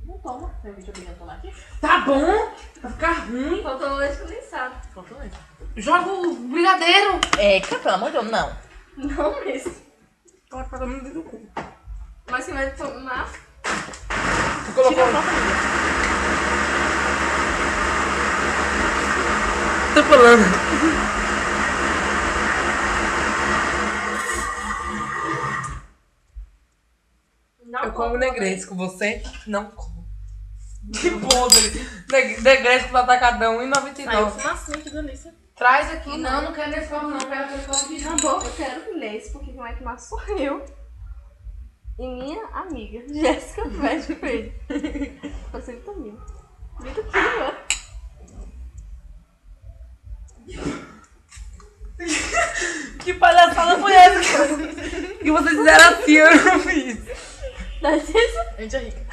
Não toma. Tem um vídeo obrigando a tomar aqui? Tá bom. Vai ficar ruim. Faltou leite condensado. Faltou leite. Joga o brigadeiro. Eca, pelo amor de Deus, não. Não mesmo. Tá todo mundo dentro do cu. Mas que vai tomar. Tu colocou... Tira a própria língua. Tô falando. Não Eu como negresco, você não come. Que podre. Negresco do Atacadão, Aí, o 1,99. fumacinho, que delícia. Traz aqui. Não, não quero nesse copo não. Quero aquele copo de Tá bom, eu quero nesse, porque quem vai tomar sou eu. E minha amiga, Jéssica Fred Freire. Você vitamina. Vitamina. Que palhaçada foi essa? Que vocês fizeram assim, eu não fiz. Dá licença? A gente é rica.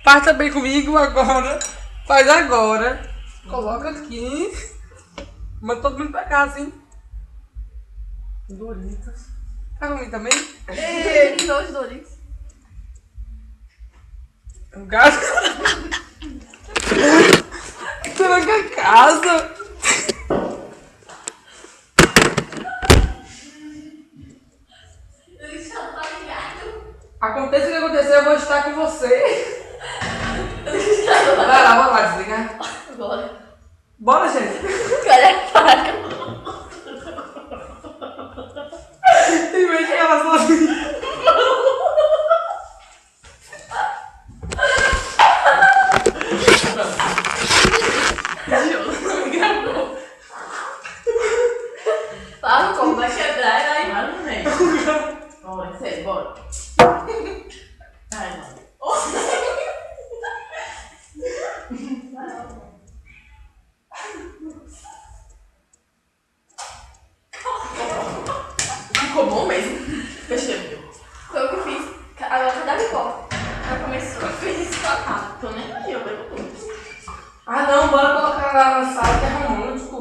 Faz também comigo agora. Faz agora. Coloca aqui. Manda todo mundo pra casa, hein? Doritos. Faz comigo também? Tem dois Doritos. Um gato. Tranca a casa. Aconteça o que acontecer, eu vou estar com você. Vai lá, desligar. Agora. Bora, gente. Cara, é faca. Em vez de ela sozinha. Fala como vai quebrar e aí. Vai no meio. Bora, sério, bora. Ai, não. Ficou bom mesmo. Percebeu? Foi o que eu fiz. Agora cadê a pipoca? Ela começou. Eu fiz isso com a cara. Tô nem aí, eu levo tudo. Ah não, bora colocar lá na sala que é romântico.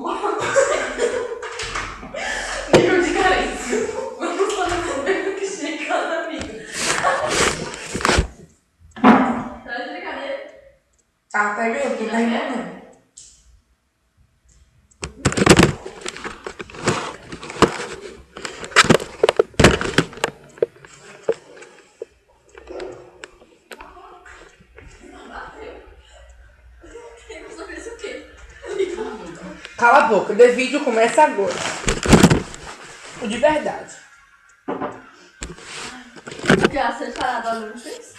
Nível de carência. Vamos fazer o que chega cada amiga. Tá de brincadeira? Ah, pega aí, porque tá enganando. Eu fiz o quê? Cala a boca, o vídeo começa agora. O de verdade. Já separado a luz, fez?